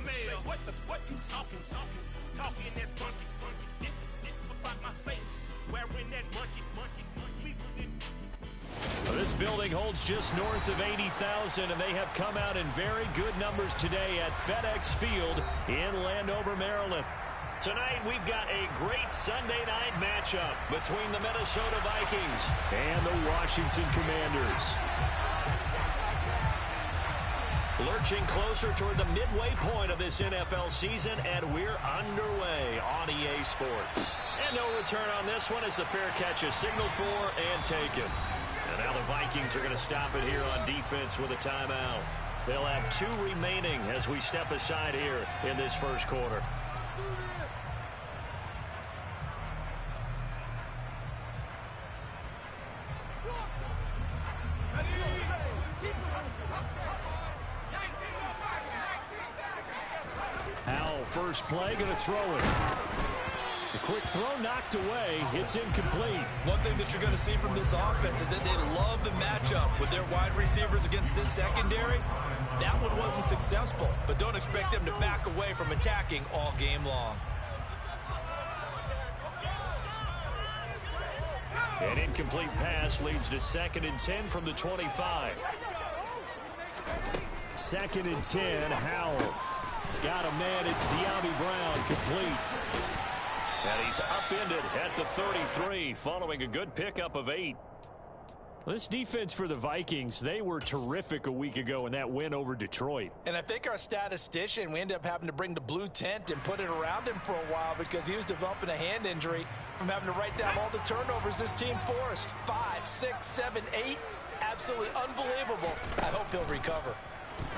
smell. What you talking that funky, about my face. Wearing that monkey. This building holds just north of 80,000, and they have come out in very good numbers today at FedEx Field in Landover, Maryland. Tonight, we've got a great Sunday night matchup between the Minnesota Vikings and the Washington Commanders. Lurching closer toward the midway point of this NFL season, and we're underway on EA Sports. And no return on this one as the fair catch is signaled for and taken. And now the Vikings are going to stop it here on defense with a timeout. They'll have 2 remaining as we step aside here in this first quarter. Howell, first play, going to throw it. The quick throw knocked away. It's incomplete. One thing that you're going to see from this offense is that they love the matchup with their wide receivers against this secondary. That one wasn't successful, but don't expect them to back away from attacking all game long. An incomplete pass leads to 2nd and 10 from the 25. 2nd and 10, Howell. Got a man, it's De'Ami Brown, complete. And he's upended at the 33 following a good pickup of 8. This defense for the Vikings, they were terrific a week ago in that win over Detroit. And I think our statistician, we ended up having to bring the blue tent and put it around him for a while because he was developing a hand injury from having to write down all the turnovers this team forced. 5, 6, 7, 8. Absolutely unbelievable. I hope he'll recover.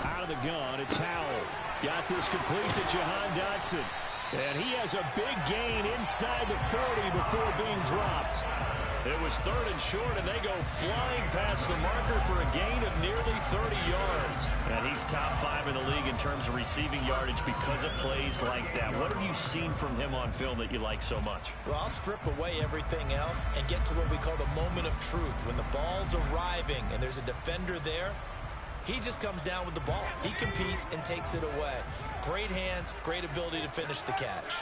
Out of the gun, it's Howell. Got this complete to Jahan Dotson. And he has a big gain inside the 40 before being dropped. It was 3rd and short, and they go flying past the marker for a gain of nearly 30 yards. And he's top 5 in the league in terms of receiving yardage because of plays like that. What have you seen from him on film that you like so much? Well, I'll strip away everything else and get to what we call the moment of truth. When the ball's arriving and there's a defender there, he just comes down with the ball. He competes and takes it away. Great hands, great ability to finish the catch.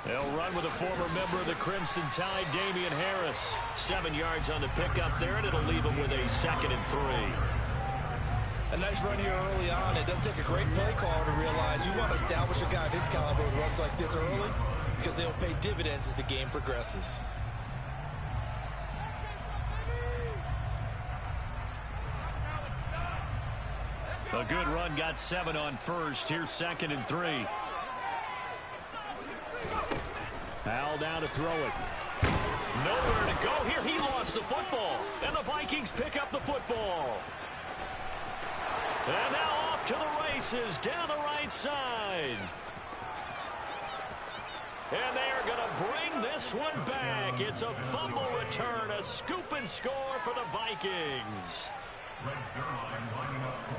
They'll run with a former member of the Crimson Tide, Damian Harris. 7 yards on the pickup there, and it'll leave him with a 2nd and 3. A nice run here early on. It doesn't take a great play caller to realize you want to establish a guy of his caliber who runs like this early because they'll pay dividends as the game progresses. A good run, got 7 on first. Here's 2nd and 3. Howell down to throw it. Nowhere to go here. He lost the football. And the Vikings pick up the football. And now off to the races down the right side. And they are going to bring this one back. It's a fumble return, a scoop and score for the Vikings.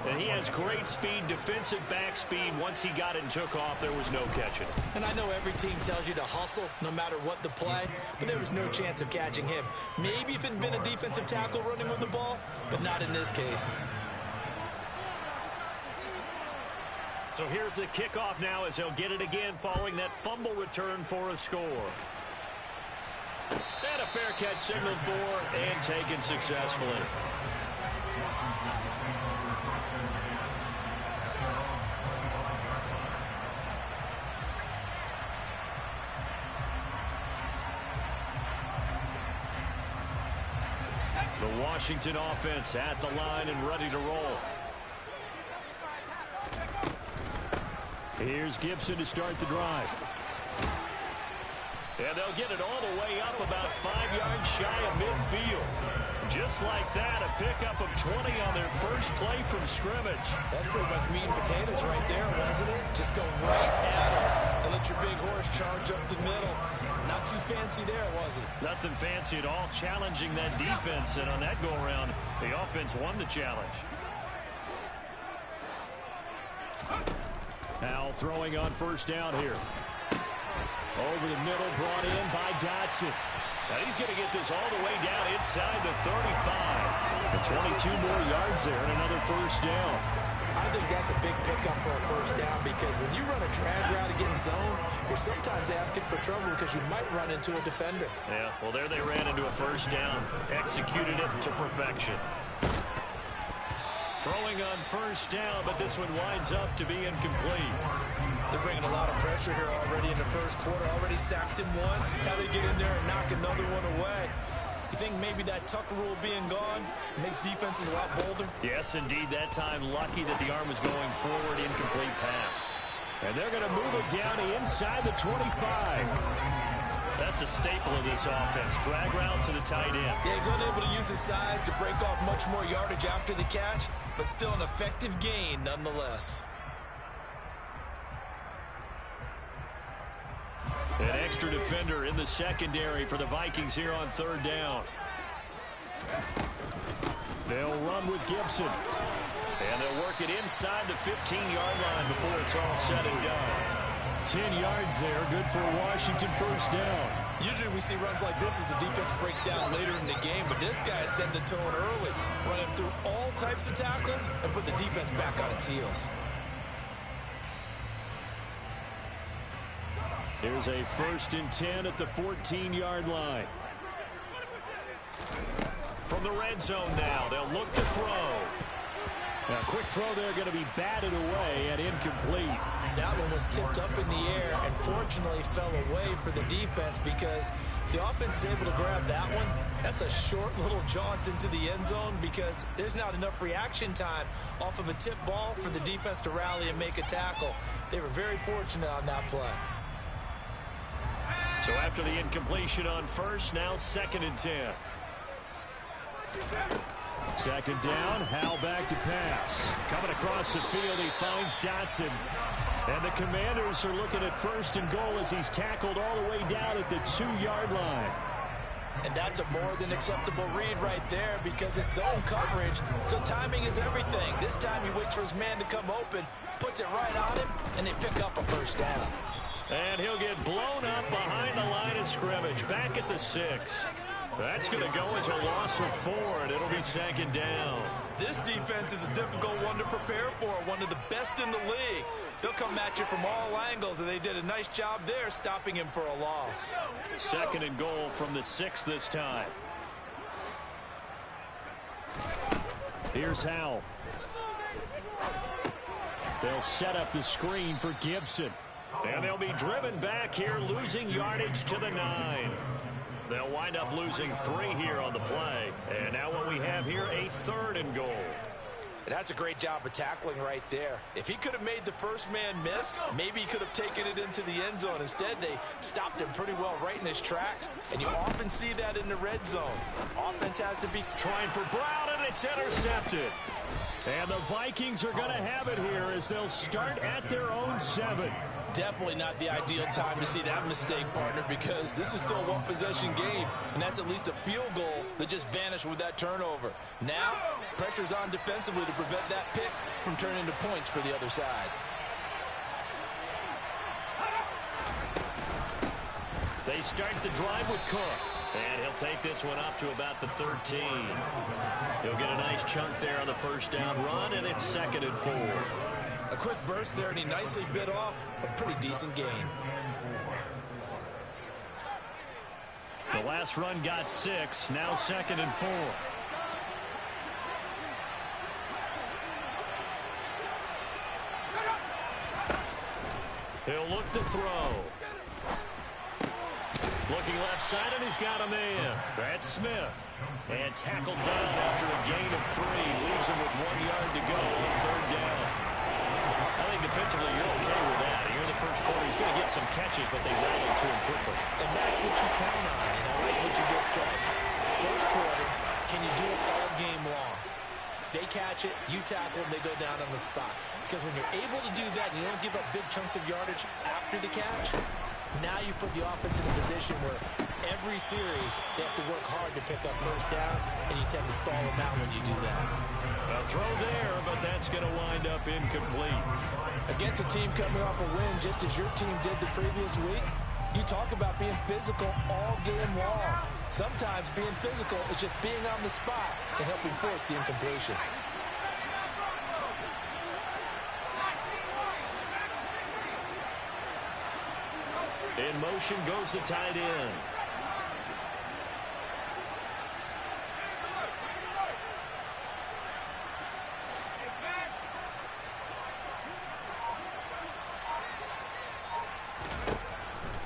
And he has great speed, defensive back speed. Once he got it and took off, there was no catching. And I know every team tells you to hustle no matter what the play, but there was no chance of catching him. Maybe if it had been a defensive tackle running with the ball, but not in this case. So here's the kickoff now as he'll get it again following that fumble return for a score. And a fair catch signaled for and taken successfully. The Washington offense at the line and ready to roll. Here's Gibson to start the drive. And they'll get it all the way up about 5 yards shy of midfield. Just like that, a pickup of 20 on their first play from scrimmage. That's pretty much meat and potatoes right there, wasn't it? Just go right at them and let your big horse charge up the middle. Not too fancy there, was it? Nothing fancy at all, challenging that defense. And on that go-around, the offense won the challenge. Howell throwing on first down here. Over the middle, brought in by Dotson. Now he's going to get this all the way down inside the 35. The 22 more yards there and another first down. I think that's that's a big pickup for a first down because when you run a drag route against zone, you're sometimes asking for trouble because you might run into a defender. Yeah, well, there they ran into a first down. Executed it to perfection. Throwing on first down, but this one winds up to be incomplete. They're bringing a lot of pressure here already in the first quarter. Already sacked him once. How they get in there and knock another one away? You think maybe that Tucker rule being gone makes defenses a lot bolder? Yes, indeed. That time, lucky that the arm was going forward. Incomplete pass. And they're going to move it down inside the 25. That's a staple of this offense. Drag route to the tight end. Yeah, he's unable to use his size to break off much more yardage after the catch, but still an effective gain nonetheless. An extra defender in the secondary for the Vikings here on third down. They'll run with Gibson. And they'll work it inside the 15-yard line before it's all said and done. 10 yards there, good for a Washington first down. Usually we see runs like this as the defense breaks down later in the game, but this guy is setting the tone early, running through all types of tackles and put the defense back on its heels. Here's a 1st and 10 at the 14-yard line. From the red zone now, they'll look to throw. Now, a quick throw there going to be batted away and incomplete. That one was tipped up in the air and fortunately fell away for the defense because if the offense is able to grab that one, that's a short little jaunt into the end zone because there's not enough reaction time off of a tip ball for the defense to rally and make a tackle. They were very fortunate on that play. So after the incompletion on first, now 2nd and 10. 2nd down, Howell back to pass. Coming across the field, he finds Dotson. And the Commanders are looking at 1st and goal as he's tackled all the way down at the 2-yard line. And that's a more than acceptable read right there because it's zone coverage, so timing is everything. This time he waits for his man to come open, puts it right on him, and they pick up a first down. And he'll get blown up behind the line of scrimmage, back at the 6. That's going to go as a loss of 4, and it'll be 2nd down. This defense is a difficult one to prepare for, one of the best in the league. They'll come at you from all angles, and they did a nice job there stopping him for a loss. 2nd and goal from the 6 this time. Here's Howell. They'll set up the screen for Gibson. And they'll be driven back here, losing yardage to the 9. They'll wind up losing 3 here on the play. And now what we have here, a 3rd and goal. And that's a great job of tackling right there. If he could have made the first man miss, maybe he could have taken it into the end zone. Instead, they stopped him pretty well right in his tracks. And you often see that in the red zone. Offense has to be trying for Brown, and it's intercepted. And the Vikings are going to have it here as they'll start at their own 7. Definitely not the ideal time to see that mistake, partner, because this is still a one-possession game, and that's at least a field goal that just vanished with that turnover. Now, pressure's on defensively to prevent that pick from turning into points for the other side. They start the drive with Cook, and he'll take this one up to about the 13. He'll get a nice chunk there on the first down run, and it's 2nd and 4. A quick burst there, and he nicely bit off a pretty decent gain. The last run got 6, now 2nd and 4. He'll look to throw. Looking left side, and he's got a man. That's Smith. And tackled down after a gain of 3. Leaves him with 1 yard to go on 3rd down. I think defensively you're okay with that. Here in the first quarter, he's going to get some catches, but they rallied to him quickly. And that's what you count on, and I like what you just said. First quarter, can you do it all game long? They catch it, you tackle them, they go down on the spot. Because when you're able to do that and you don't give up big chunks of yardage after the catch, now you put the offense in a position where every series they have to work hard to pick up first downs, and you tend to stall them out when you do that. A throw there, but that's going to wind up incomplete. Against a team coming off a win just as your team did the previous week, you talk about being physical all game long. Sometimes being physical is just being on the spot and helping force the incompletion. In motion goes the tight end.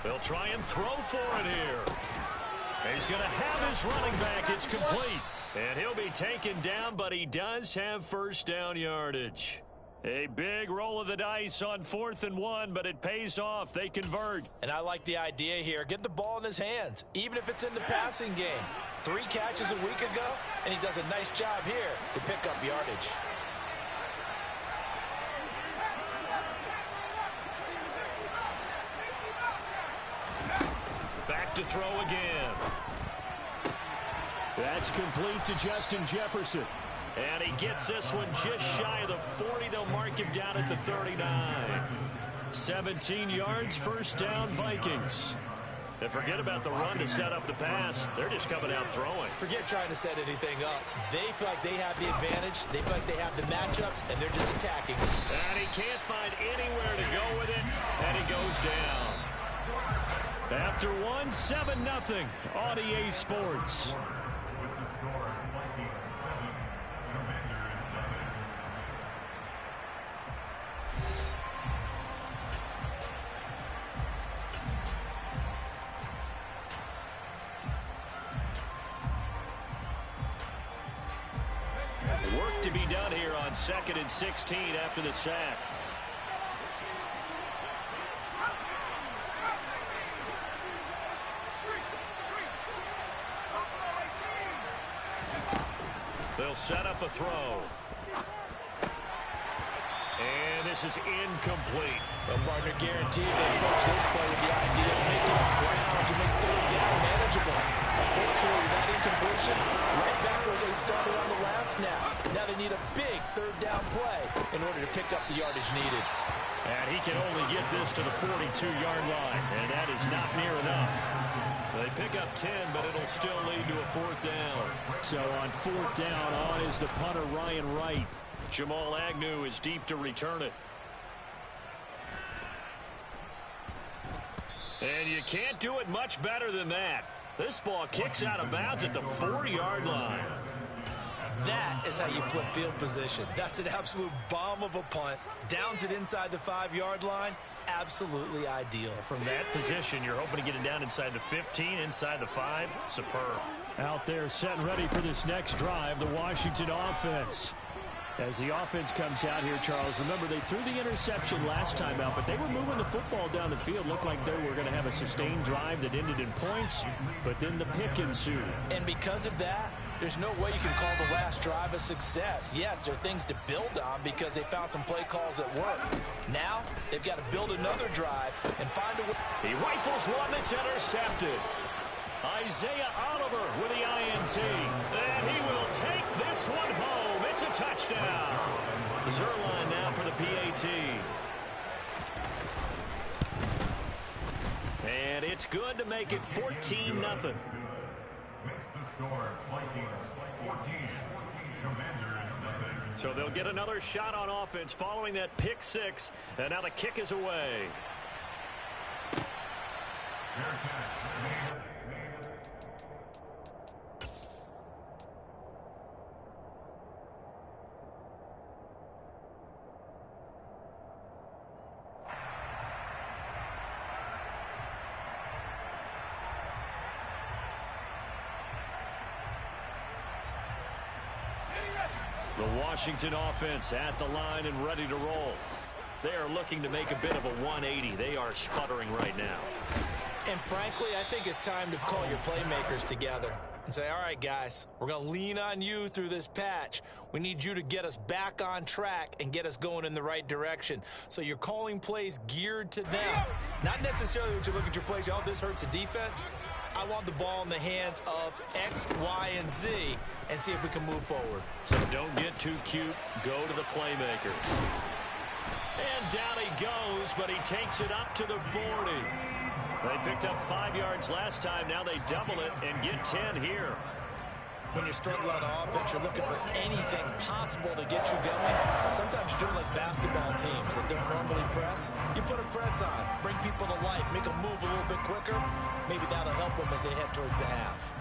They'll try and throw for it here. He's going to have his running back. It's complete. And he'll be taken down, but he does have first down yardage. A big roll of the dice on 4th and 1, but it pays off. They convert. And I like the idea here. Get the ball in his hands, even if it's in the passing game. 3 catches a week ago, and he does a nice job here to pick up yardage. Back to throw again. That's complete to Justin Jefferson. And he gets this one just shy of the 40. They'll mark him down at the 39. 17 yards, first down, Vikings. And forget about the run to set up the pass. They're just coming out throwing. Forget trying to set anything up. They feel like they have the advantage. They feel like they have the matchups, and they're just attacking. And he can't find anywhere to go with it, and he goes down. After 1, 7-0 on EA Sports. Work to be done here on 2nd and 16 after the sack. They'll set up a throw. And this is incomplete. Well, partner, guaranteed they approach this play with the idea of making ground to make 3rd down manageable. Unfortunately, that incompletion, right back where they started on the last snap. Now they need a big 3rd down play in order to pick up the yardage needed. And he can only get this to the 42-yard line, and that is not near enough. They pick up 10, but it'll still lead to a 4th down. So on 4th down, on is the punter, Ryan Wright. Jamal Agnew is deep to return it. And you can't do it much better than that. This ball kicks out of bounds at the 4-yard line. That is how you flip field position. That's an absolute bomb of a punt. Downs it inside the 5-yard line. Absolutely ideal. From that position, you're hoping to get it down inside the 15, inside the 5. Superb. Out there set and ready for this next drive, the Washington offense. As the offense comes out here, Charles, remember they threw the interception last time out, but they were moving the football down the field. Looked like they were going to have a sustained drive that ended in points, but then the pick ensued. And because of that, there's no way you can call the last drive a success. Yes, there are things to build on because they found some play calls that work. Now, they've got to build another drive and find a way. He rifles one that's intercepted. Isaiah Oliver with the INT. And he will take this one home. It's a touchdown. Zerline now for the PAT. And it's good to make it 14-0. Makes the score Vikings 14, Commanders nothing. So they'll get another shot on offense following that pick 6. And now the kick is away. The Washington offense at the line and ready to roll. They are looking to make a bit of a 180. They are sputtering right now. And frankly, I think it's time to call your playmakers together and say, all right, guys, we're going to lean on you through this patch. We need you to get us back on track and get us going in the right direction. So you're calling plays geared to them. Not necessarily when you look at your plays, oh, this hurts the defense. I want the ball in the hands of X, Y, and Z and see if we can move forward. So don't get too cute. Go to the playmaker. And down he goes, but he takes it up to the 40. They picked up 5 yards last time. Now they double it and get 10 here. When you're struggling on offense, you're looking for anything possible to get you going. Sometimes you're doing like basketball teams. that don't normally press, you put a press on, bring people to life, make them move a little bit quicker. Maybe that'll help them as they head towards the half.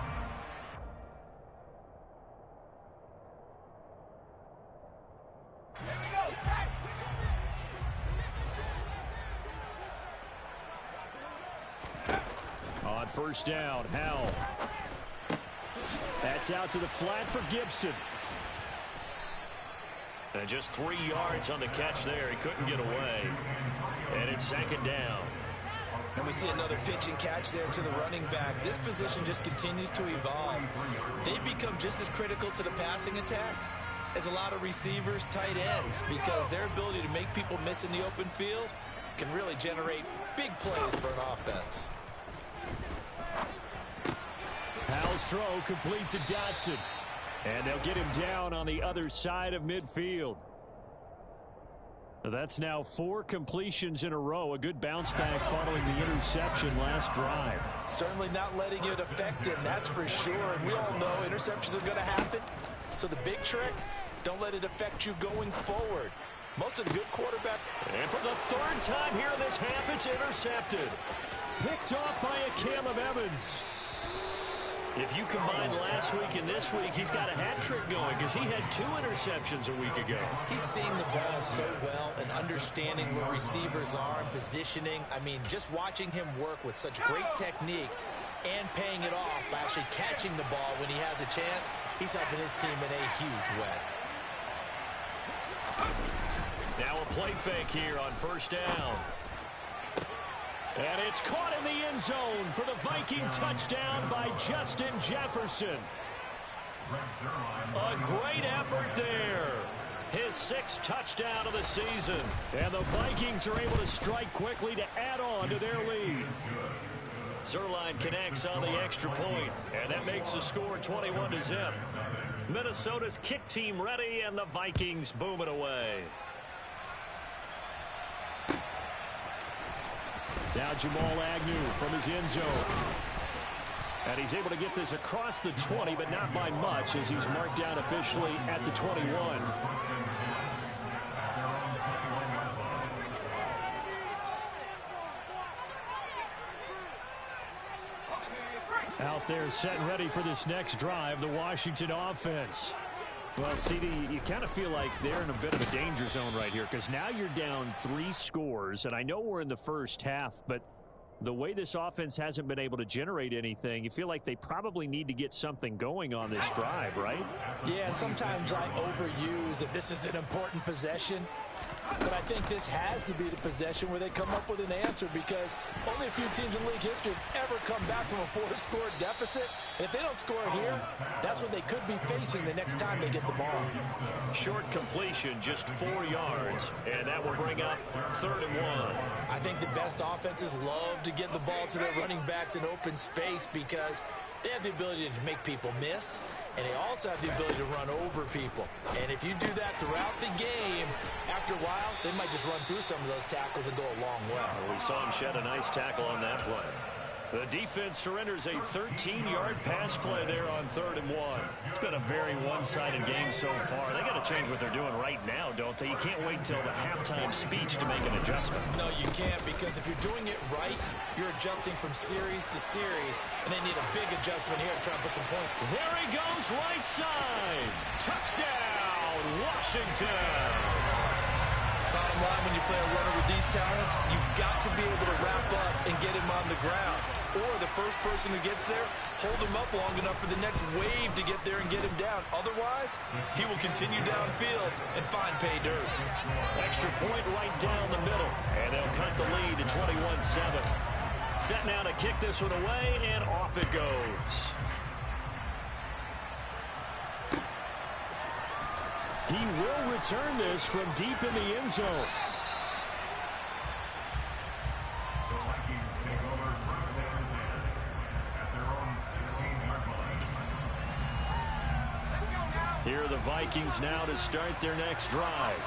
On first down, Howell. That's out to the flat for Gibson. And just 3 yards on the catch there. He couldn't get away. And it's second down. And we see another pitch and catch there to the running back. This position just continues to evolve. They become just as critical to the passing attack as a lot of receivers, tight ends, because their ability to make people miss in the open field can really generate big plays for an offense. Howell's throw complete to Dotson. And they'll get him down on the other side of midfield. That's now 4 completions in a row. A good bounce back following the interception last drive. Certainly not letting it affect him, that's for sure. And we all know interceptions are going to happen. So the big trick, don't let it affect you going forward. Most of the good quarterback. And for the 3rd time here in this half, it's intercepted. Picked off by a Caleb Evans. If you combine last week and this week, he's got a hat trick going because he had 2 interceptions a week ago. He's seeing the ball so well and understanding where receivers are and positioning. I mean, just watching him work with such great technique and paying it off by actually catching the ball when he has a chance, he's helping his team in a huge way. Now a play fake here on first down. And it's caught in the end zone for the Viking touchdown by Justin Jefferson. A great effort there. His 6th touchdown of the season. And the Vikings are able to strike quickly to add on to their lead. Zerline connects on the extra point, and that makes the score 21-0. Minnesota's kick team ready, and the Vikings boom it away. Now Jamal Agnew from his end zone. And he's able to get this across the 20, but not by much as he's marked down officially at the 21. Out there set and ready for this next drive, the Washington offense. Well, CD, you kind of feel like they're in a bit of a danger zone right here because now you're down 3 scores, and I know we're in the first half, but the way this offense hasn't been able to generate anything, you feel like they probably need to get something going on this drive, right? Yeah, and sometimes I overuse if this is an important possession, but I think this has to be the possession where they come up with an answer because only a few teams in league history have ever come back from a 4-score deficit. And if they don't score here, that's what they could be facing the next time they get the ball. Short completion, just 4 yards, and that will bring up 3rd and 1. I think the best offenses love to get the ball to their running backs in open space because they have the ability to make people miss, and they also have the ability to run over people. And if you do that throughout the game, after a while, they might just run through some of those tackles and go a long way. Well, we saw him shed a nice tackle on that play. The defense surrenders a 13-yard pass play there on 3rd and 1. It's been a very one-sided game so far. They got to change what they're doing right now, don't they? You can't wait until the halftime speech to make an adjustment. No, you can't, because if you're doing it right, you're adjusting from series to series, and they need a big adjustment here to try and put some points. There he goes, right side. Touchdown, Washington. Bottom line, when you play a runner with these talents, you've got to be able to wrap up and get him on the ground. Or the first person who gets there, hold him up long enough for the next wave to get there and get him down. Otherwise, he will continue downfield and find pay dirt. Extra point right down the middle. And they'll cut the lead to 21-7. Set now to kick this one away, and off it goes. He will return this from deep in the end zone. The Vikings take over first down and 10 at their own 16-yard line. Here are the Vikings now to start their next drive.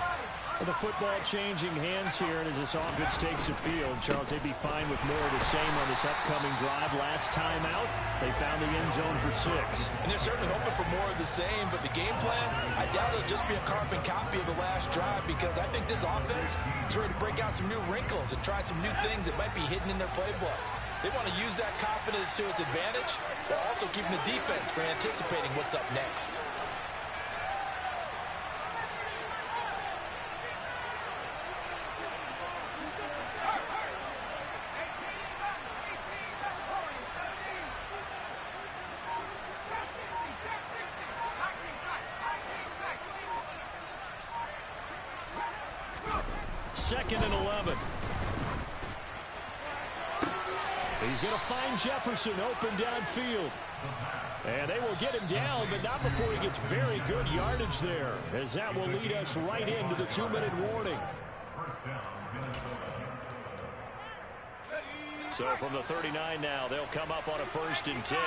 Well, the football changing hands here, and as this offense takes the field, Charles, they'd be fine with more of the same on this upcoming drive. Last time out, they found the end zone for 6. And they're certainly hoping for more of the same, but the game plan, I doubt it'll just be a carbon copy of the last drive, because I think this offense is ready to break out some new wrinkles and try some new things that might be hidden in their playbook. They want to use that confidence to its advantage, while also keeping the defense for anticipating what's up next. Second and 11. He's going to find Jefferson open downfield. And they will get him down, but not before he gets very good yardage there, as that will lead us right into the 2-minute warning. So from the 39 now, they'll come up on a 1st and 10.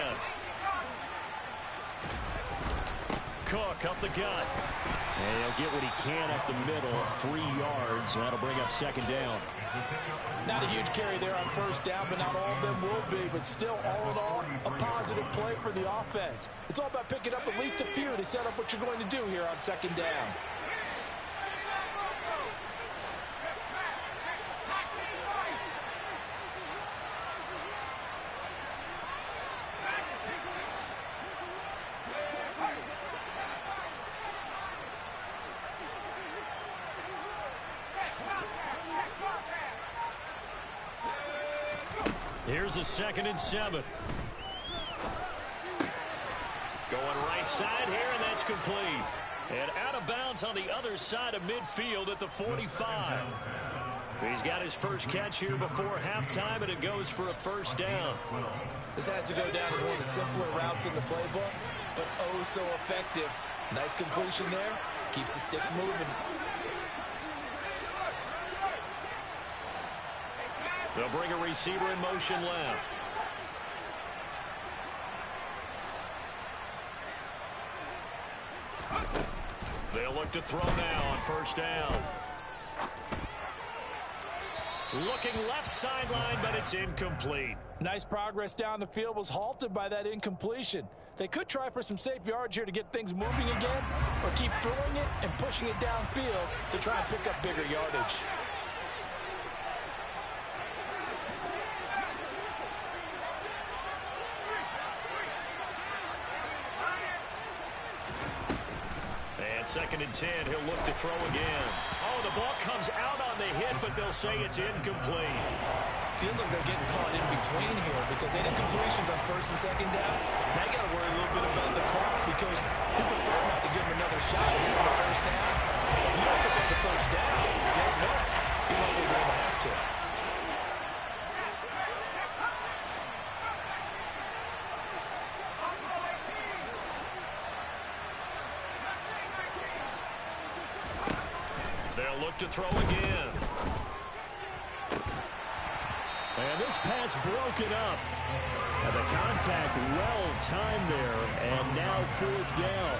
Cook up the gut. And he'll get what he can up the middle, 3 yards, and that'll bring up 2nd down. Not a huge carry there on 1st down, but not all of them will be. But still, all in all, a positive play for the offense. It's all about picking up at least a few to set up what you're going to do here on 2nd down. Here's a 2nd and 7. Going right side here, and that's complete. And out of bounds on the other side of midfield at the 45. He's got his first catch here before halftime, and it goes for a 1st down. This has to go down as one of the simpler routes in the playbook, but oh so effective. Nice completion there. Keeps the sticks moving. They'll bring a receiver in motion left. They'll look to throw now on 1st down. Looking left sideline, but it's incomplete. Nice progress down the field, was halted by that incompletion. They could try for some safe yards here to get things moving again, or keep throwing it and pushing it downfield to try and pick up bigger yardage. And 2nd and 10, he'll look to throw again. Oh, the ball comes out on the hit, but they'll say it's incomplete. Feels like they're getting caught in between here because they had incompletions on 1st and 2nd down. Now you got to worry a little bit about the clock because you prefer not to give them another shot here in the 1st half. If you don't pick up the 1st down, guess what? You're likely going to have to. They'll look to throw again. And this pass broken up. And the contact well-timed there. And now 4th down.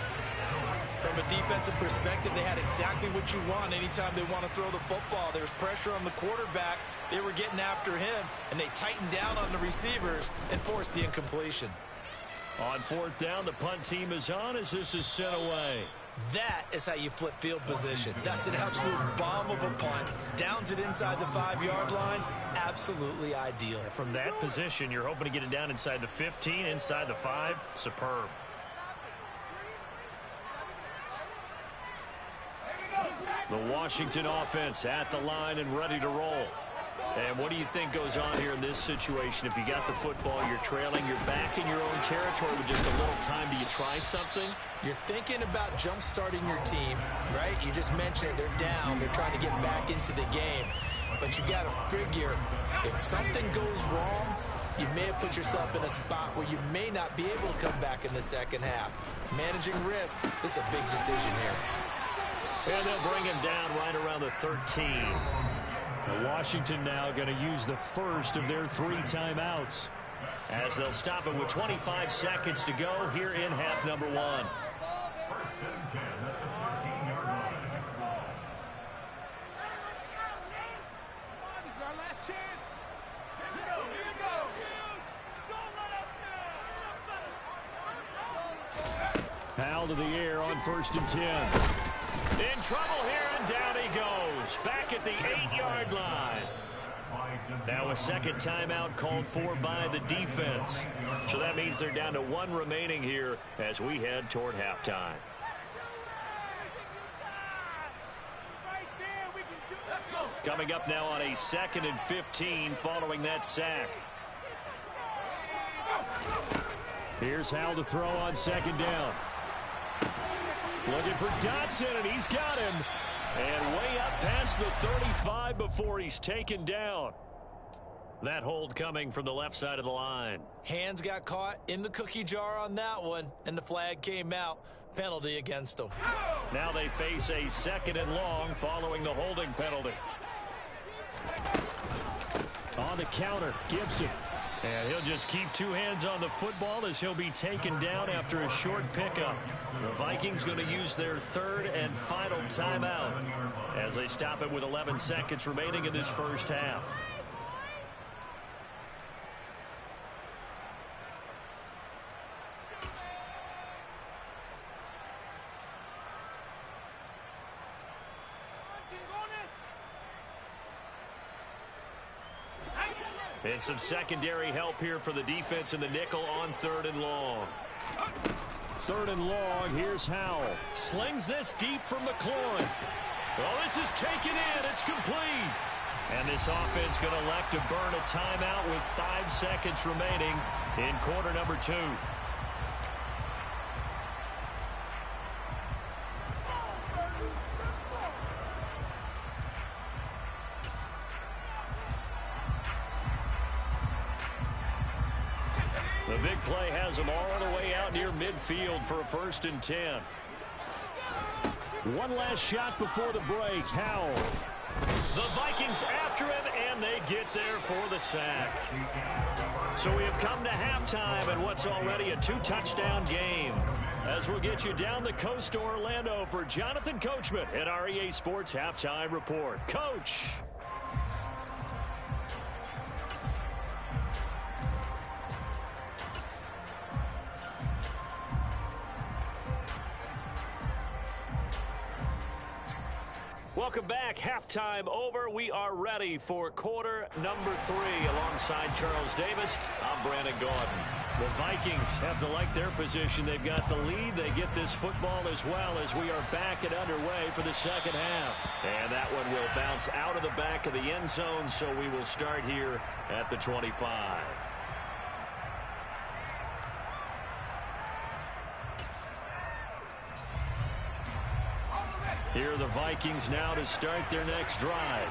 From a defensive perspective, they had exactly what you want anytime they want to throw the football. There's pressure on the quarterback. They were getting after him, and they tightened down on the receivers and forced the incompletion. On 4th down, the punt team is on as this is sent away. That is how you flip field position. That's an absolute bomb of a punt. Downs it inside the 5-yard line. Absolutely ideal. From that position, you're hoping to get it down inside the 15, inside the 5. Superb. The Washington offense at the line and ready to roll. And what do you think goes on here in this situation? If you got the football, you're trailing, you're back in your own territory with just a little time. Do you try something? You're thinking about jump-starting your team, right? You just mentioned it. They're down. They're trying to get back into the game. But you got to figure, if something goes wrong, you may have put yourself in a spot where you may not be able to come back in the 2nd half. Managing risk, this is a big decision here. And they'll bring him down right around the 13. Washington now going to use the first of their 3 timeouts. As they'll stop it with 25 seconds to go here in half number 1. ball to the air on 1st and 10. In trouble here, and down he goes. Back at the 8-yard line. Now a second timeout called for by the defense. So that means they're down to 1 remaining here as we head toward halftime. Coming up now on a 2nd and 15 following that sack. Here's Howell to throw on 2nd down. Looking for Dotson, and he's got him. And way up past the 35 before he's taken down. That hold coming from the left side of the line. Hands got caught in the cookie jar on that one, and the flag came out. Penalty against them. Now they face a 2nd and long following the holding penalty. On the counter, Gibson. And he'll just keep 2 hands on the football as he'll be taken down after a short pickup. The Vikings going to use their 3rd and final timeout as they stop it with 11 seconds remaining in this first half. And some secondary help here for the defense in the nickel on 3rd and long. 3rd and long, here's Howell. Slings this deep from McLaurin. Oh, this is taken in. It's complete. And this offense going to elect to burn a timeout with 5 seconds remaining in quarter number 2. The big play has them all the way out near midfield for a 1st and 10. One last shot before the break. Howell. The Vikings after him, and they get there for the sack. So we have come to halftime in what's already a 2-touchdown game. As we'll get you down the coast to Orlando for Jonathan Coachman at our EA Sports Halftime Report. Coach. Welcome back. Halftime over. We are ready for quarter number 3 alongside Charles Davis. I'm Brandon Gaudin. The Vikings have to like their position. They've got the lead. They get this football as well as we are back and underway for the second half. And that one will bounce out of the back of the end zone, so we will start here at the 25. Here are the Vikings now to start their next drive.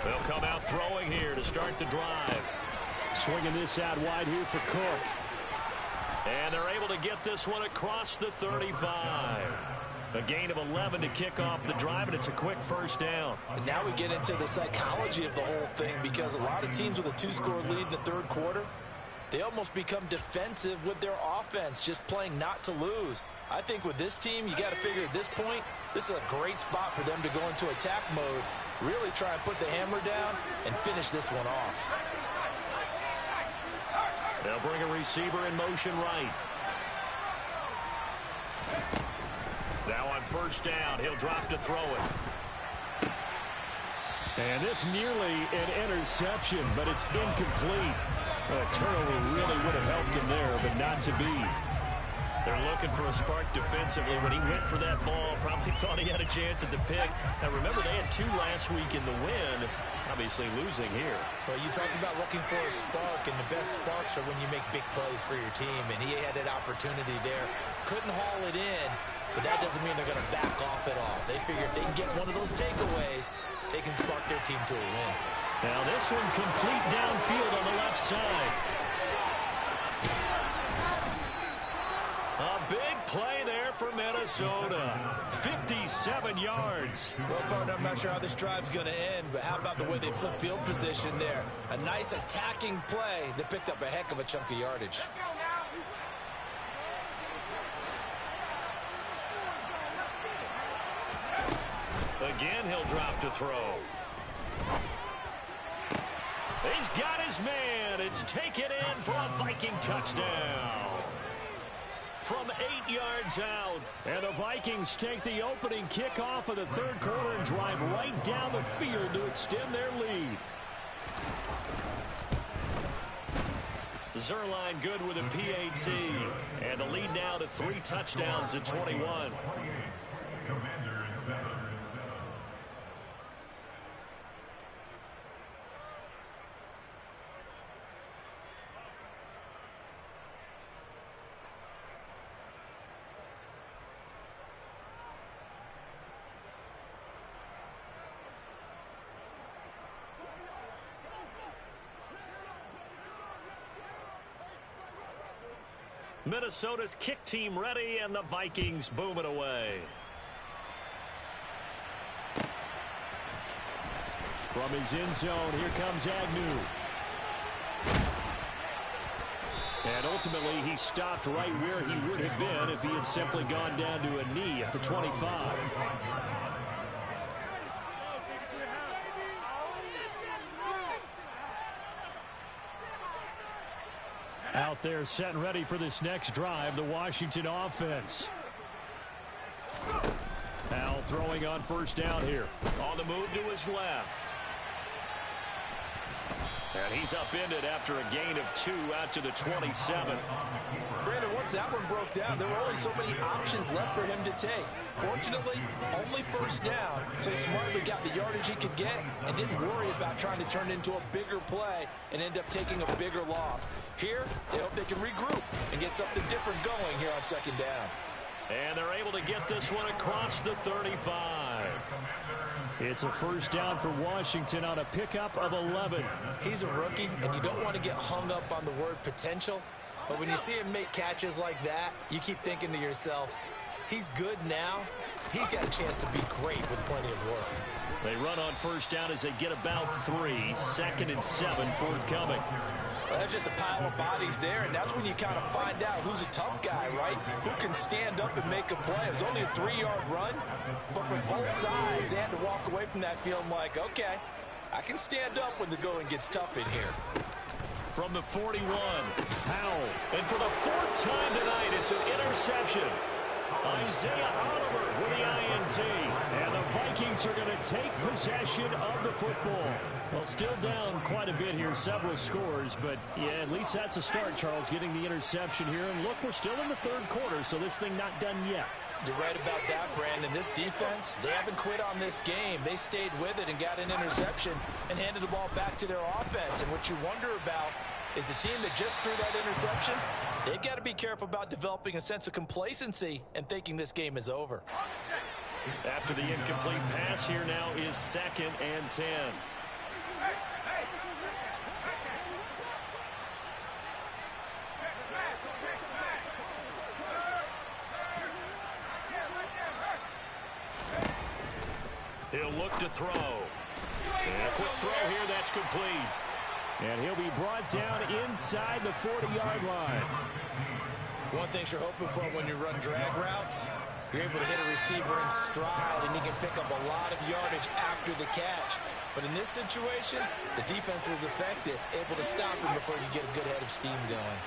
They'll come out throwing here to start the drive. Swinging this out wide here for Cook. And they're able to get this one across the 35. A gain of 11 to kick off the drive, and it's a quick first down. And now we get into the psychology of the whole thing, because a lot of teams with a 2-score lead in the 3rd quarter, they almost become defensive with their offense, just playing not to lose. I think with this team, you got to figure at this point, this is a great spot for them to go into attack mode, really try and put the hammer down and finish this one off. They'll bring a receiver in motion right. Now on first down, he'll drop to throw it. And this nearly an interception, but it's incomplete. A turnover really would have helped him there, but not to be. They're looking for a spark defensively. When he went for that ball, probably thought he had a chance at the pick. Now remember, they had 2 last week in the win. Obviously losing here. Well, you talked about looking for a spark, and the best sparks are when you make big plays for your team, and he had that opportunity there. Couldn't haul it in, but that doesn't mean they're going to back off at all. They figure if they can get one of those takeaways, they can spark their team to a win. Now this one complete downfield on the left side. A big play there for Minnesota. 57 yards. Well, partner, I'm not sure how this drive's going to end, but how about the way they flip field position there? A nice attacking play that picked up a heck of a chunk of yardage. Again, he'll drop to throw. He's got his man. It's taken in for a Viking touchdown. From 8 yards out. And the Vikings take the opening kickoff of the third quarter and drive right down the field to extend their lead. Zerline good with a PAT. And the lead now to 3 touchdowns at 21. Minnesota's kick team ready, and the Vikings boom it away. From his end zone, here comes Agnew. And ultimately, he stopped right where he would have been if he had simply gone down to a knee at the 25. Out there set and ready for this next drive, the Washington offense. Al throwing on first down here. On the move to his left. And he's upended after a gain of 2 out to the 27. Brandon, once that one broke down, there were only so many options left for him to take. Fortunately, only first down, so smartly got the yardage he could get and didn't worry about trying to turn it into a bigger play and end up taking a bigger loss. Here, they hope they can regroup and get something different going here on second down. And they're able to get this one across the 35. It's a first down for Washington on a pickup of 11. He's a rookie, and you don't want to get hung up on the word potential. But when you see him make catches like that, you keep thinking to yourself, he's good now. He's got a chance to be great with plenty of work. They run on first down as they get about 3. 2nd and 7 forthcoming. Well, that's just a pile of bodies there, and that's when you kind of find out who's a tough guy, right? Who can stand up and make a play. It was only a 3-yard run, but from both sides, they had to walk away from that feeling like, okay, I can stand up when the going gets tough in here. From the 41, Powell. And for the 4th time tonight, it's an interception. Isaiah Oliver with the INT. And the Vikings are going to take possession of the football. Well, still down quite a bit here, several scores, but yeah, at least that's a start, Charles, getting the interception here. And look, we're still in the third quarter, so this thing not done yet. You're right about that, Brandon. This defense, they haven't quit on this game. They stayed with it and got an interception and handed the ball back to their offense. And what you wonder about is the team that just threw that interception, they've got to be careful about developing a sense of complacency and thinking this game is over. After the incomplete pass, here now is 2nd and 10. He'll look to throw. And a quick throw here, that's complete. And he'll be brought down inside the 40-yard line. One thing you're hoping for when you run drag routes, you're able to hit a receiver in stride, and he can pick up a lot of yardage after the catch. But in this situation, the defense was effective, able to stop him before you get a good head of steam going.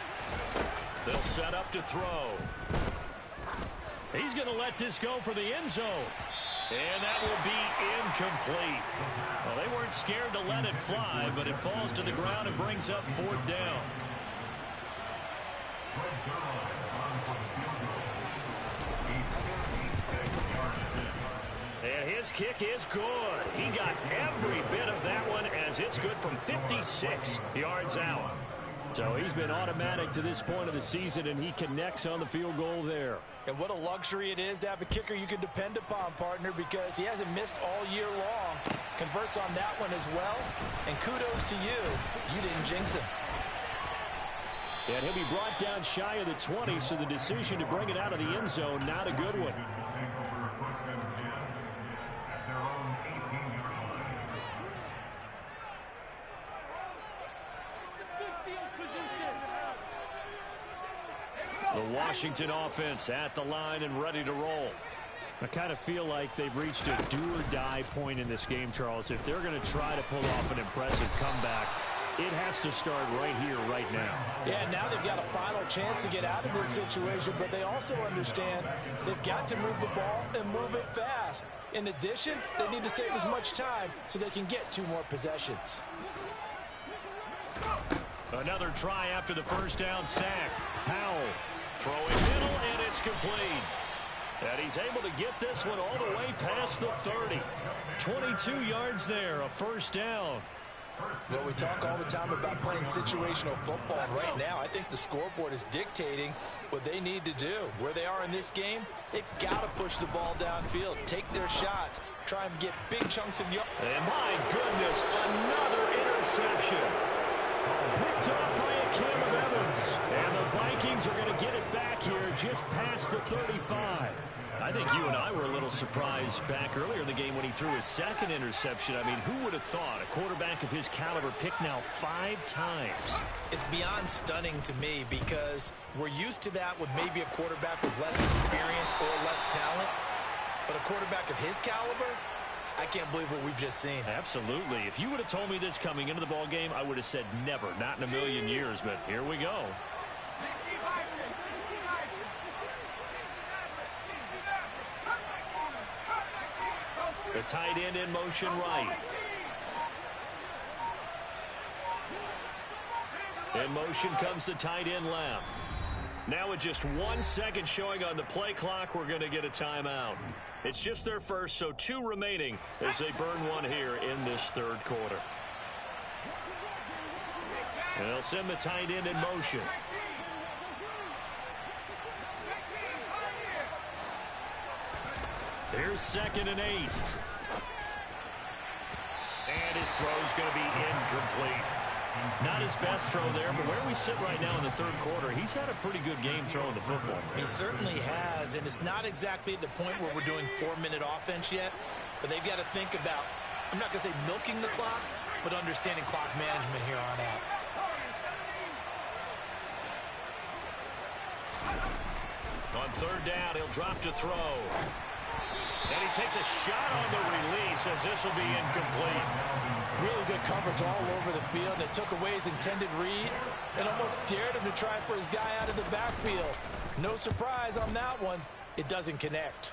They'll set up to throw. He's going to let this go for the end zone. And that will be incomplete. Well, they weren't scared to let it fly, but it falls to the ground and brings up 4th down. And his kick is good. He got every bit of that one as it's good from 56 yards out. So he's been automatic to this point of the season, and he connects on the field goal there. And what a luxury it is to have a kicker you can depend upon, partner, because he hasn't missed all year long. Converts on that one as well. And kudos to you. You didn't jinx him. And he'll be brought down shy of the 20, so the decision to bring it out of the end zone, not a good one. The Washington offense at the line and ready to roll. I kind of feel like they've reached a do-or-die point in this game, Charles. If they're going to try to pull off an impressive comeback, it has to start right here, right now. Yeah, now they've got a final chance to get out of this situation, but they also understand they've got to move the ball and move it fast. In addition, they need to save as much time so they can get 2 more possessions. Another try after the first down sack. Howell throwing middle, and it's complete. And he's able to get this one all the way past the 30. 22 yards there, a first down. Well, we talk all the time about playing situational football. Right now, I think the scoreboard is dictating what they need to do. Where they are in this game, they've got to push the ball downfield, take their shots, try and get big chunks of yards. And my goodness, another interception. Picked up by a Caleb Evans. And the Vikings are going to get it back here just past the 35. I think you and I were a little surprised back earlier in the game when he threw his second interception. I mean, who would have thought a quarterback of his caliber picked now 5 times? It's beyond stunning to me because we're used to that with maybe a quarterback with less experience or less talent. But a quarterback of his caliber, I can't believe what we've just seen. Absolutely. If you would have told me this coming into the ball game, I would have said never, not in a million years. But here we go. The tight end in motion right. In motion comes the tight end left. Now with just 1 second showing on the play clock, we're going to get a timeout. It's just their first, so 2 remaining as they burn one here in this third quarter. And they'll send the tight end in motion. Here's 2nd and 8. And his throw's going to be incomplete. Not his best throw there, but where we sit right now in the third quarter, he's had a pretty good game throwing the football. He certainly has, and it's not exactly at the point where we're doing 4-minute offense yet, but they've got to think about, I'm not going to say milking the clock, but understanding clock management here on out. On 3rd down, he'll drop to throw. And he takes a shot on the release as this will be incomplete. Really good coverage all over the field, and it took away his intended read and almost dared him to try for his guy out of the backfield. No surprise on that one. It doesn't connect.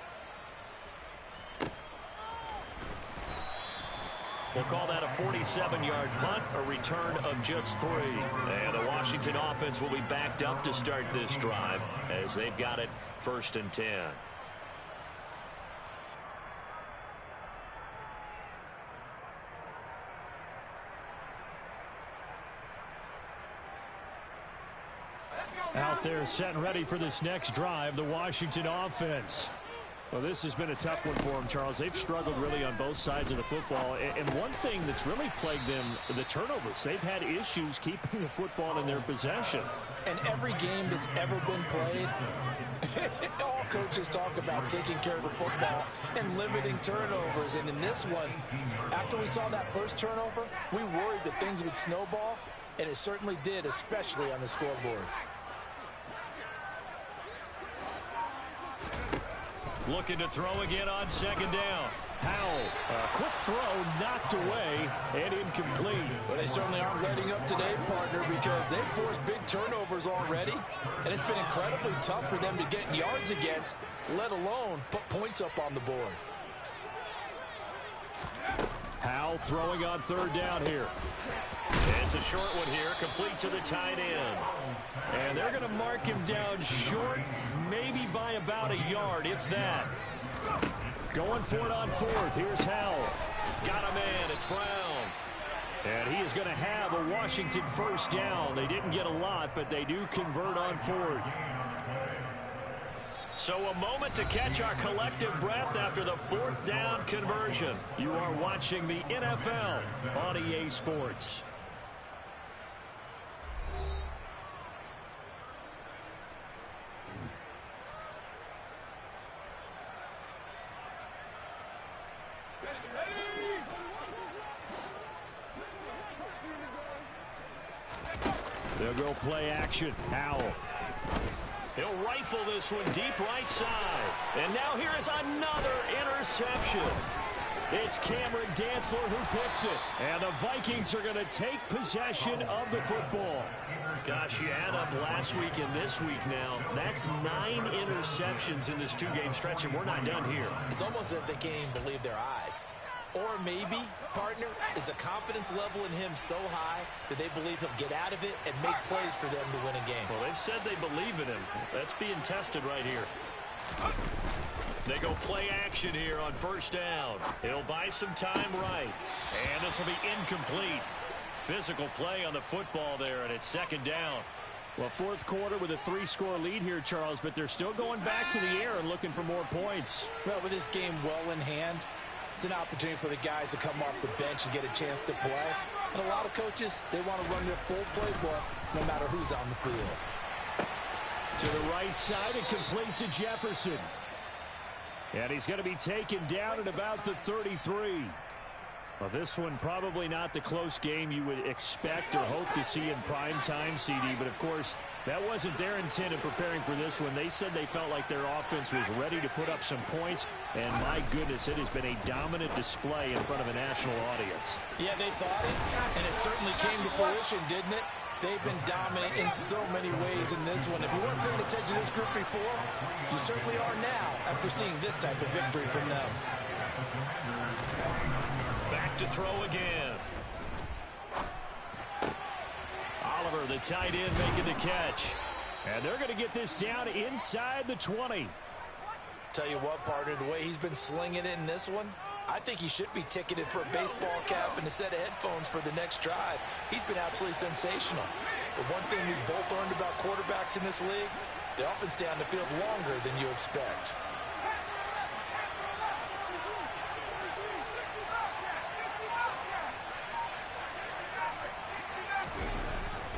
We'll call that a 47-yard punt, a return of just 3. And the Washington offense will be backed up to start this drive as they've got it 1st and 10. Out there set and ready for this next drive, the Washington offense. Well, this has been a tough one for them, Charles. They've struggled really on both sides of the football. And one thing that's really plagued them, the turnovers. They've had issues keeping the football in their possession. And every game that's ever been played, all coaches talk about taking care of the football and limiting turnovers. And in this one, after we saw that first turnover, we worried that things would snowball, and it certainly did, especially on the scoreboard. Looking to throw again on 2nd down. Howell, a quick throw knocked away and incomplete. Well, they certainly aren't letting up today, partner, because they've forced big turnovers already, and it's been incredibly tough for them to get yards against, let alone put points up on the board. Howell throwing on 3rd down here. It's a short one here, complete to the tight end. And they're going to mark him down short, maybe by about a yard, if that. Going for it on 4th. Here's Howell. Got a man. It's Brown. And he is going to have a Washington 1st down. They didn't get a lot, but they do convert on 4th. So a moment to catch our collective breath after the 4th down conversion. You are watching the NFL on EA Sports. They'll go play action. Howell. He'll rifle this one deep right side. And now here is another interception. It's Cameron Dantzler who picks it. And the Vikings are going to take possession of the football. Gosh, you add up last week and this week now. That's 9 interceptions in this 2-game stretch, and we're not done here. It's almost as if they can't even believe their eyes. Or maybe, partner, is the confidence level in him so high that they believe he'll get out of it and make plays for them to win a game. Well, they've said they believe in him. That's being tested right here. They go play action here on first down. He'll buy some time right. And this will be incomplete. Physical play on the football there, and it's second down. Well, fourth quarter with a 3-score lead here, Charles, but they're still going back to the air and looking for more points. Well, with this game well in hand, it's an opportunity for the guys to come off the bench and get a chance to play. And a lot of coaches, they want to run their full playbook no matter who's on the field. To the right side and complete to Jefferson. And he's going to be taken down at about the 33. Well, this one probably not the close game you would expect or hope to see in prime time, CD. But, of course, that wasn't their intent in preparing for this one. They said they felt like their offense was ready to put up some points. And, my goodness, it has been a dominant display in front of a national audience. Yeah, they thought it, and it certainly came to fruition, didn't it? They've been dominant in so many ways in this one. If you weren't paying attention to this group before, you certainly are now after seeing this type of victory from them. Back to throw again. Oliver, the tight end, making the catch. And they're going to get this down inside the 20. Tell you what, partner, the way he's been slinging it in this one, I think he should be ticketed for a baseball cap and a set of headphones for the next drive. He's been absolutely sensational. But one thing we've both learned about quarterbacks in this league, they often stay on the field longer than you expect.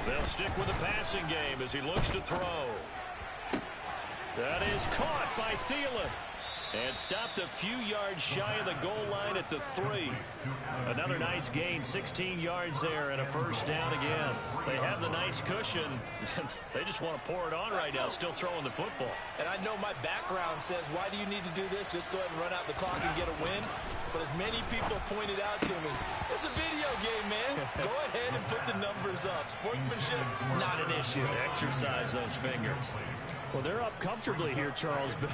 They'll stick with the passing game as he looks to throw. That is caught by Thielen. And stopped a few yards shy of the goal line at the 3. Another nice gain, 16 yards there, and a first down again. They have the nice cushion. They just want to pour it on right now, still throwing the football. And I know my background says, why do you need to do this? Just go ahead and run out the clock and get a win. But as many people pointed out to me, it's a video game, man. Go ahead and put the numbers up. Sportsmanship, not an issue. Exercise those fingers. Well, they're up comfortably here, Charles, but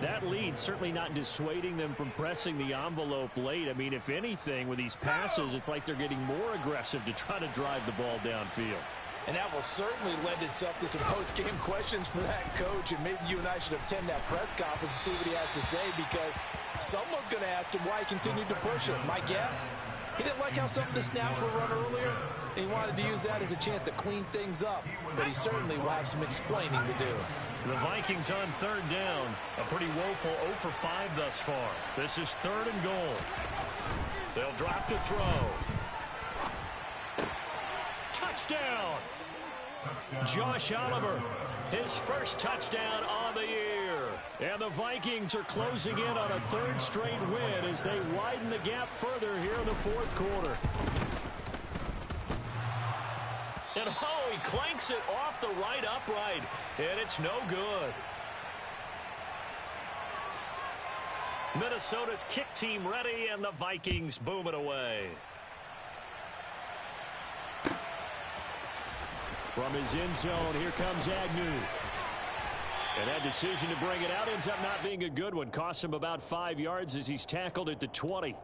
that lead certainly not dissuading them from pressing the envelope late. I mean, if anything, with these passes, it's like they're getting more aggressive to try to drive the ball downfield. And that will certainly lend itself to some post-game questions for that coach, and maybe you and I should attend that press conference and see what he has to say, because someone's going to ask him why he continued to push it. My guess, he didn't like how some of the snaps were run earlier, and he wanted to use that as a chance to clean things up, but he certainly will have some explaining to do. The Vikings on third down. A pretty woeful 0 for 5 thus far. This is 3rd and goal. They'll drop to throw. Touchdown! Josh Oliver, his first touchdown on the year. And the Vikings are closing in on a 3rd straight win as they widen the gap further here in the 4th quarter. And oh, he clanks it off the right upright, and it's no good. Minnesota's kick team ready, and the Vikings boom it away. From his end zone, here comes Agnew. And that decision to bring it out ends up not being a good one. Costs him about 5 yards as he's tackled at the 20.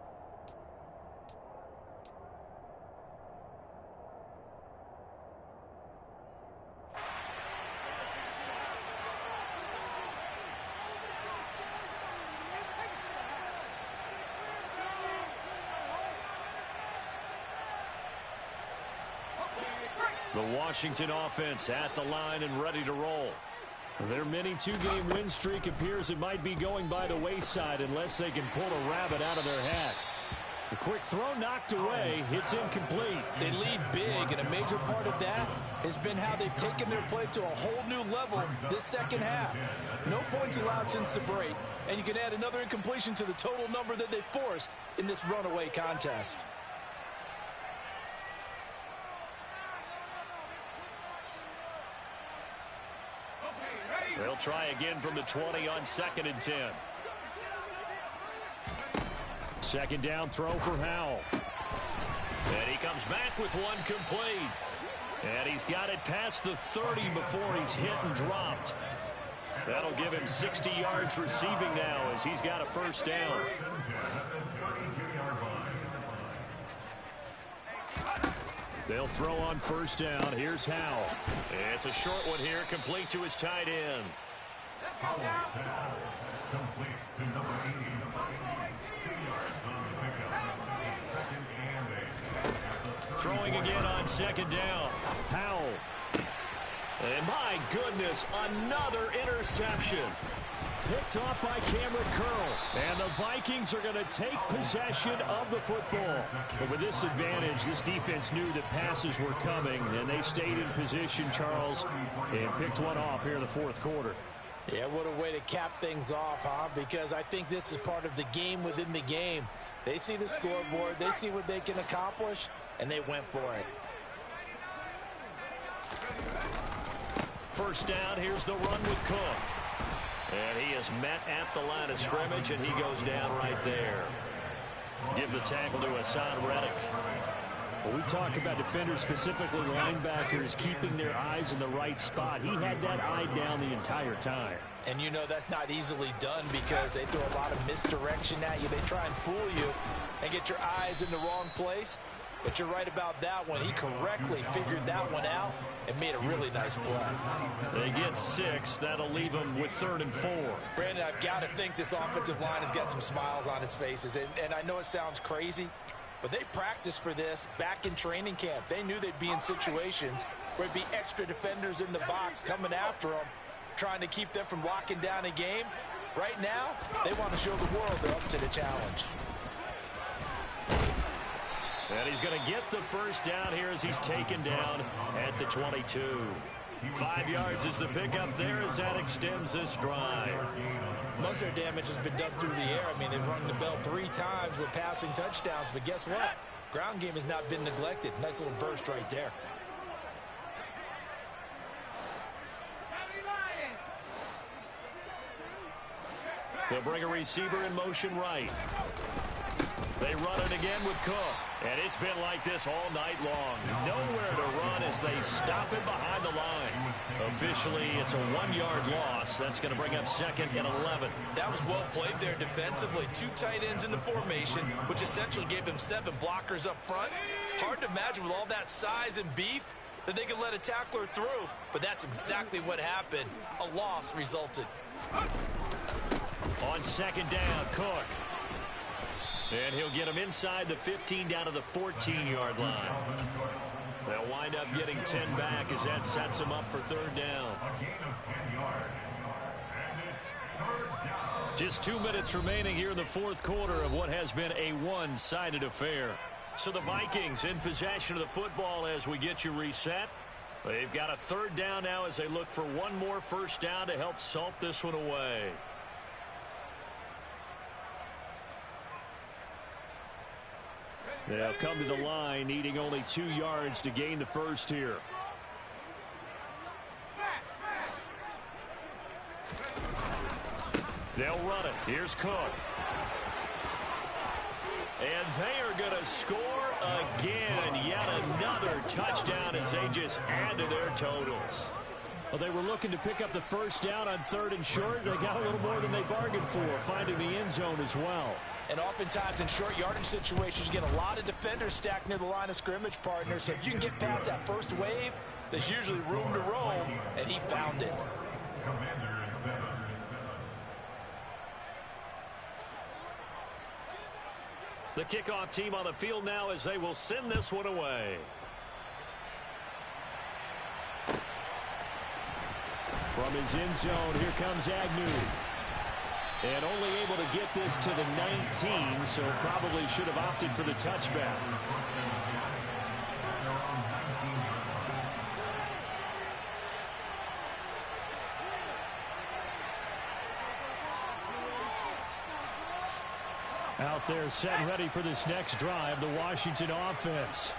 The Washington offense at the line and ready to roll. Their mini 2-game win streak appears it might be going by the wayside unless they can pull a rabbit out of their hat. The quick throw knocked away. It's incomplete. They lead big, and a major part of that has been how they've taken their play to a whole new level this second half. No points allowed since the break, and you can add another incompletion to the total number that they forced in this runaway contest. They'll try again from the 20 on 2nd and 10. Second down throw for Howell. And he comes back with one complete. And he's got it past the 30 before he's hit and dropped. That'll give him 60 yards receiving now as he's got a first down. They'll throw on first down. Here's Howell. It's a short one here, complete to his tight end. Complete to number 80. 2 yards on the pickup. Second and 8. Throwing again on second down. Howell. And my goodness, another interception. Picked off by Cameron Curl. And the Vikings are going to take possession of the football. But with this advantage, this defense knew that passes were coming, and they stayed in position, Charles, and picked one off here in the fourth quarter. Yeah, what a way to cap things off, huh? Because I think this is part of the game within the game. They see the scoreboard, they see what they can accomplish, and they went for it. First down, here's the run with Cook. And he is met at the line of scrimmage, and he goes down right there. Give the tackle to Hassan Reddick. When we talk about defenders, specifically linebackers, keeping their eyes in the right spot, he had that eye down the entire time. And you know that's not easily done because they throw a lot of misdirection at you. They try and fool you and get your eyes in the wrong place. But you're right about that one. He correctly figured that one out and made a really nice play. They get 6. That'll leave them with 3rd and 4. Brandon, I've got to think this offensive line has got some smiles on its faces. And I know it sounds crazy, but they practiced for this back in training camp. They knew they'd be in situations where there'd be extra defenders in the box coming after them, trying to keep them from locking down a game. Right now, they want to show the world they're up to the challenge. And he's going to get the first down here as he's taken down at the 22. 5 yards is the pickup there as that extends this drive. Most of their damage has been done through the air. I mean, they've rung the bell 3 times with passing touchdowns, but guess what? Ground game has not been neglected. Nice little burst right there. They'll bring a receiver in motion right. They run it again with Cook. And it's been like this all night long. Nowhere to run as they stop it behind the line. Officially, it's a 1-yard loss. That's going to bring up 2nd and 11. That was well played there defensively. 2 tight ends in the formation, which essentially gave them 7 blockers up front. Hard to imagine with all that size and beef that they could let a tackler through. But that's exactly what happened. A loss resulted. On second down, Cook. And he'll get him inside the 15 down to the 14-yard line. They'll wind up getting 10 back as that sets him up for 3rd down. Just 2 minutes remaining here in the fourth quarter of what has been a one-sided affair. So the Vikings in possession of the football as we get you reset. They've got a 3rd down now as they look for one more first down to help salt this one away. They'll come to the line, needing only 2 yards to gain the first here. They'll run it. Here's Cook. And they are going to score again. Yet another touchdown as they just add to their totals. Well, they were looking to pick up the first down on 3rd and short. They got a little more than they bargained for, finding the end zone as well. And oftentimes in short yardage situations, you get a lot of defenders stacked near the line of scrimmage, partner. So if you can get past that first wave, there's usually room to roam, and he found it. The kickoff team on the field now as they will send this one away. From his end zone, here comes Agnew. And only able to get this to the 19, so probably should have opted for the touchback. Out there set ready for this next drive, the Washington offense.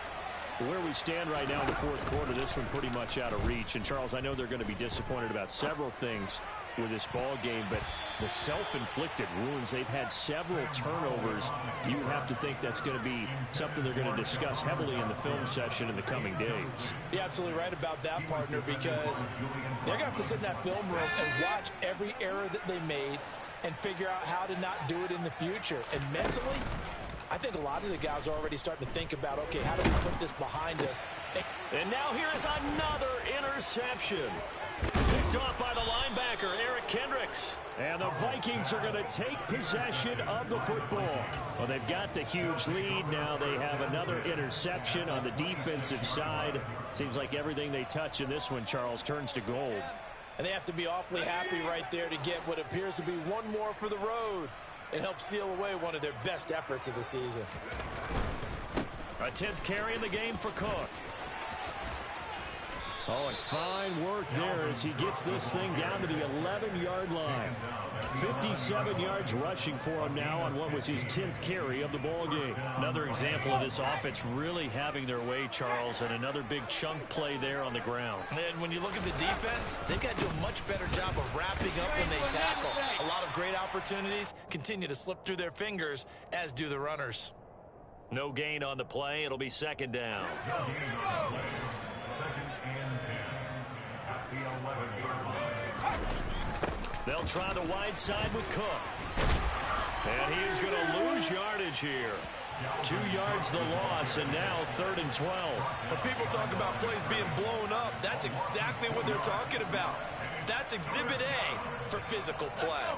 Where we stand right now in the fourth quarter, this one pretty much out of reach. And, Charles, I know they're going to be disappointed about several things with this ball game, but the self-inflicted wounds, they've had several turnovers. You would have to think that's going to be something they're going to discuss heavily in the film session in the coming days. You're absolutely right about that, partner, because they're going to have to sit in that film room and watch every error that they made and figure out how to not do it in the future. And mentally, I think a lot of the guys are already starting to think about, okay, how do we put this behind us? And now here is another interception. Picked off by the linebacker, Eric Kendricks. And the Vikings are going to take possession of the football. Well, they've got the huge lead. Now they have another interception on the defensive side. Seems like everything they touch in this one, Charles, turns to gold. And they have to be awfully happy right there to get what appears to be one more for the road and help seal away one of their best efforts of the season. A 10th carry in the game for Cook. Oh, and fine work there as he gets this thing down to the 11-yard line. 57 yards rushing for him now on what was his 10th carry of the ball game. Another example of this offense really having their way, Charles, and another big chunk play there on the ground. And when you look at the defense, they've got to do a much better job of wrapping up when they tackle. A lot of great opportunities continue to slip through their fingers, as do the runners. No gain on the play. It'll be second down. They'll try the wide side with Cook. And he is going to lose yardage here. 2 yards the loss, and now 3rd and 12. When people talk about plays being blown up, that's exactly what they're talking about. That's Exhibit A for physical play.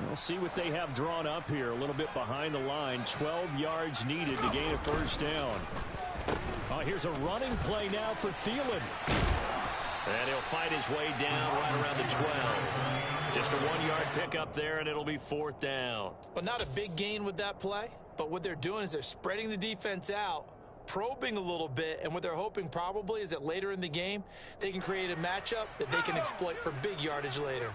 We'll see what they have drawn up here. A little bit behind the line. 12 yards needed to gain a first down. Here's a running play now for Thielen. And he'll fight his way down right around the 12. Just a 1-yard pickup there, and it'll be 4th down. But not a big gain with that play. But what they're doing is they're spreading the defense out, probing a little bit, and what they're hoping probably is that later in the game, they can create a matchup that they can exploit for big yardage later.